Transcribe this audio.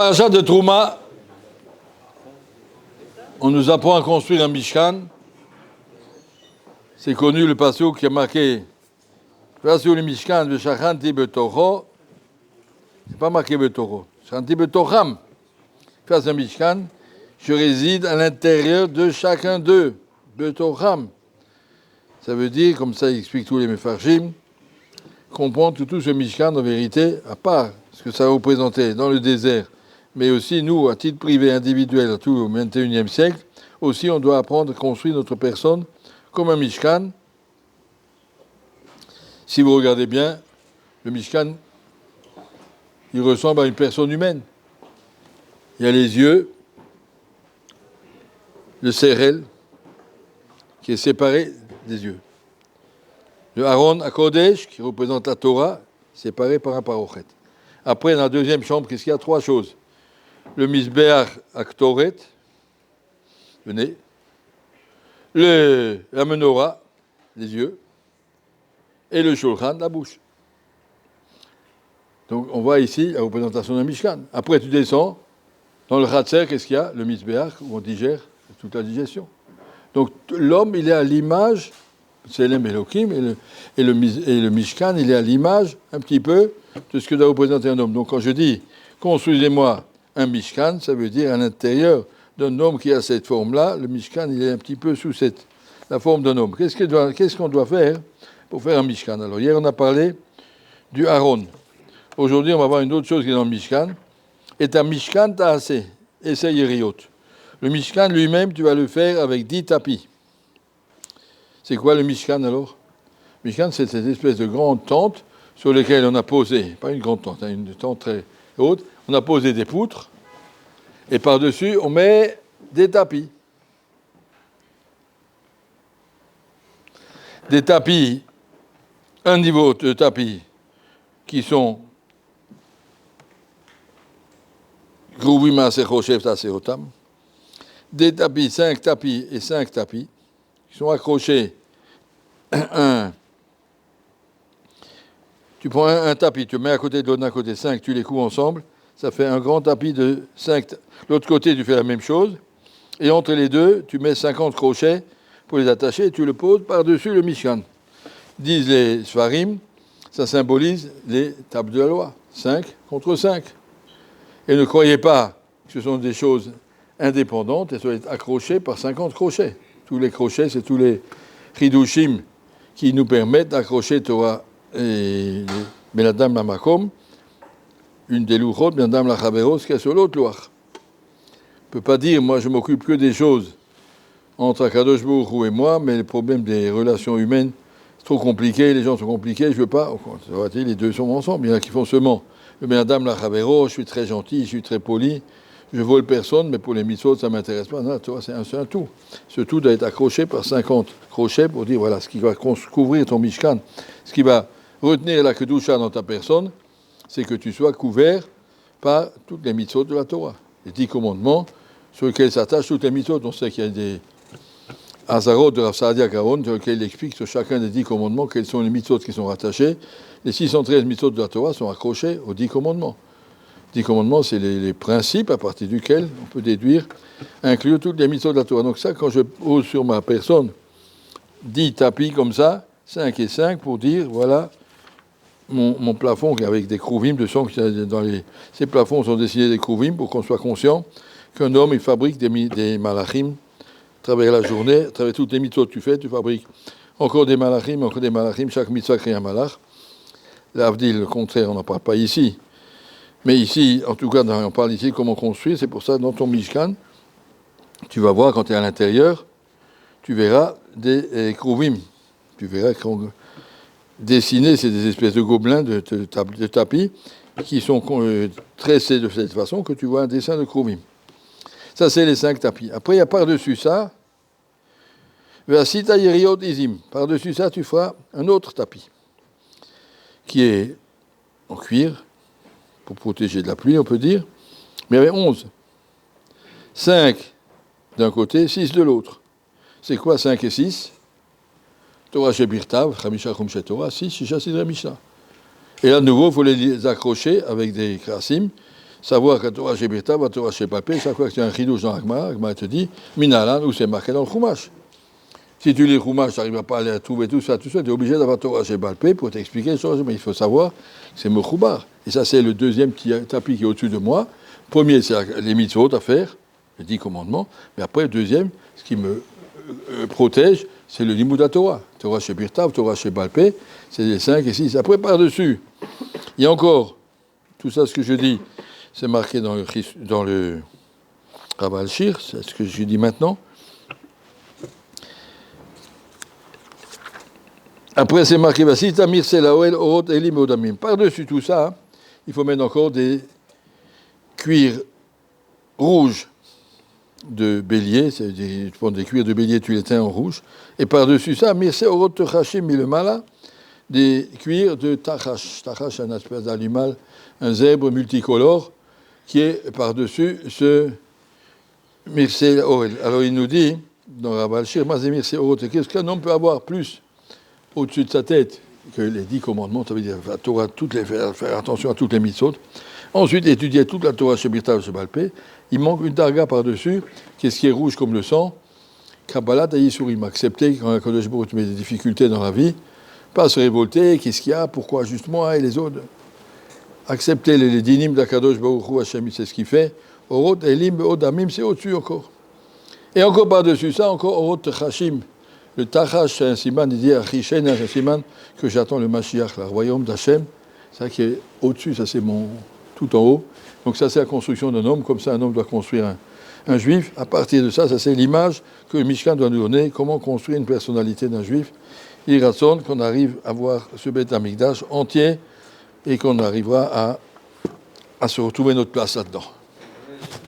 Parachat de Trouma, on nous apprend à construire un Mishkan. C'est connu le passouk qui a marqué Vasu le Mishkan de Shachanti Betocho. C'est pas marqué Betocho. Shachanti Betocham. Face un Mishkan, je réside à l'intérieur de chacun d'eux. Betocham. Ça veut dire, comme ça explique tous les Mefarshim, comprendre que tout ce Mishkan, en vérité, à part ce que ça représentait dans le désert, mais aussi nous, à titre privé, individuel, tout au XXIe siècle, aussi on doit apprendre à construire notre personne comme un Mishkan. Si vous regardez bien, le Mishkan, il ressemble à une personne humaine. Il y a les yeux, le sérel, qui est séparé des yeux. Le Aaron HaKodesh, qui représente la Torah, séparé par un parochet. Après, dans la deuxième chambre, qu'est-ce qu'il y a? Trois choses. Le Mizbeach HaKtoret, le nez. La menorah, les yeux. Et le Shulchan, la bouche. Donc, on voit ici la représentation d'un Mishkan. Après, tu descends. Dans le Khatser, qu'est-ce qu'il y a? Le Mizbeach, où on digère toute la digestion. Donc, l'homme, il est à l'image, c'est l'Elohim, et le Mishkan, il est à l'image, un petit peu, de ce que doit représenter un homme. Donc, quand je dis, construisez-moi un Mishkan, ça veut dire à l'intérieur d'un homme qui a cette forme-là, le Mishkan, il est un petit peu sous la forme d'un homme. Qu'est-ce qu'on doit faire pour faire un Mishkan? Alors, hier, on a parlé du Aaron. Aujourd'hui, on va voir une autre chose qui est dans le Mishkan. Et un Mishkan ta'aseh, essaye Yeriot. Le Mishkan lui-même, tu vas le faire avec 10 tapis. C'est quoi le Mishkan alors? Le Mishkan, c'est cette espèce de grande tente sur laquelle on a posé, pas une grande tente, une tente très haute, on a posé des poutres, et par-dessus, on met des tapis. Des tapis, un niveau de tapis qui sont des tapis, 5 tapis et 5 tapis, qui sont accrochés. Tu prends un tapis, tu le mets à côté de l'autre, d'un côté 5, tu les couds ensemble, ça fait un grand tapis de 5. L'autre côté, tu fais la même chose, et entre les deux, tu mets 50 crochets pour les attacher, et tu le poses par-dessus le Mishkan. Disent les Sfarim, ça symbolise les tables de la loi, 5 contre 5. Et ne croyez pas que ce sont des choses indépendantes, elles sont accrochées par 50 crochets. Tous les crochets, c'est tous les chidushim qui nous permettent d'accrocher Torah et Benadam la Makom, une des louchot, Benadam la Chaveros, qui est sur l'autre louach. On ne peut pas dire, moi je m'occupe que des choses entre Akadosh Baruch Hu et moi, mais le problème des relations humaines, c'est trop compliqué, les gens sont compliqués, je ne veux pas. Les deux sont ensemble, il y en a qui font seulement le Benadam la Chaveros, je suis très gentil, je suis très poli. Je vole personne, mais pour les mitzvot, ça ne m'intéresse pas. Non, toi, c'est un tout. Ce tout doit être accroché par 50 crochets pour dire, voilà, ce qui va couvrir ton Mishkan, ce qui va retenir la kedusha dans ta personne, c'est que tu sois couvert par toutes les mitzvot de la Torah. Les 10 commandements sur lesquels s'attachent toutes les mitzvot. On sait qu'il y a des Hazarot de Rav Saadia Gaon, sur lesquels il explique sur chacun des 10 commandements quels sont les mitzvot qui sont rattachés. Les 613 mitzvot de la Torah sont accrochés aux 10 commandements. 10 commandements, c'est les principes à partir duquel on peut déduire, inclure toutes les mitzvot de la Torah. Donc ça, quand je pose sur ma personne 10 tapis comme ça, 5 et 5, pour dire, voilà, mon plafond avec des krouvim, ces plafonds sont dessinés des krouvim pour qu'on soit conscient qu'un homme, il fabrique des malachim à travers la journée, à travers toutes les mitzvot que tu fais, tu fabriques encore des malachim, chaque mitzvah crée un malach. L'avdil, le contraire, on n'en parle pas ici. Mais ici, en tout cas, on parle ici de comment construire. C'est pour ça, dans ton Mishkan, tu vas voir, quand tu es à l'intérieur, tu verras des krouvim. Tu verras qu'on dessinés, c'est des espèces de gobelins, de tapis, qui sont tressés de cette façon que tu vois un dessin de krouvim. Ça, c'est les 5 tapis. Après, il y a par-dessus ça, par-dessus ça, tu feras un autre tapis, qui est en cuir, pour protéger de la pluie, on peut dire, mais il y avait 11. 5 d'un côté, 6 de l'autre. C'est quoi 5 et 6? Torah Shebirtav, Chamisha Chumshe Torah, 6, Shisha Sidre Mishnah. Et là, de nouveau, il faut les accrocher avec des krasim. savoir qu'à Torah Shebirta, à Torah Shebapé, chaque fois que tu as un chidouche dans Agma te dit, Minalan, où c'est marqué dans le Chumash. Si tu lis le Chumash, tu n'arrives pas à aller trouver tout ça, tu es obligé d'avoir Torah Shebapé pour t'expliquer les choses, mais il faut savoir que c'est Mechoubar. Et ça, c'est le deuxième petit tapis qui est au-dessus de moi. Premier, c'est les mitzvot à faire, les 10 commandements, mais après, le deuxième, ce qui me protège, c'est le Limud Torah. Torah Shebirta, Torah Shebalpé, c'est les 5 et 6. Après, par-dessus, il y a encore, tout ça, ce que je dis, c'est marqué dans le Rav Shir, c'est ce que je dis maintenant. Après, c'est marqué, Tamir Selaoel, Orot, Elim, Odamim. Par-dessus tout ça, il faut mettre encore des cuirs rouges de bélier, c'est tu prends des cuirs de bélier, tu les teins en rouge. Et par-dessus ça, Mirse, Orot, Techashim, Milemala, des cuirs de Tachash. Tachash, un espèce d'animal, un zèbre multicolore, qui est par-dessus ce Mirse Orel. Alors il nous dit, dans Rav Al-Shir, Mazemir Se Orot, qu'est-ce qu'un homme peut avoir plus au-dessus de sa tête que les 10 commandements, ça veut dire faire attention à toutes les mitzvot. Ensuite, étudier toute la Torah Shebirta Shebalpé. Il manque une targa par-dessus, qu'est-ce qui est rouge comme le sang. Kabbalat Ayisurim, accepter quand un Kadosh Baruch Hu met des difficultés dans la vie, pas se révolter, qu'est-ce qu'il y a, pourquoi juste moi et les autres. Accepter les dinim d'Akadosh Baruch Hu, Hashem, c'est ce qu'il fait. Orot, Elim, Odamim, c'est au-dessus encore. Et encore par-dessus ça, encore Orot Techashim. Le Tachash, c'est un siman, il dit Achishen, c'est un siman que j'attends le Mashiach, le royaume d'Hachem. C'est ça qui est au-dessus, ça c'est mon tout en haut. Donc ça c'est la construction d'un homme, comme ça un homme doit construire un juif. À partir de ça, ça c'est l'image que le Mishkan doit nous donner, comment construire une personnalité d'un juif. Il raconte qu'on arrive à voir ce Beth Amikdash entier et qu'on arrivera à se retrouver notre place là-dedans.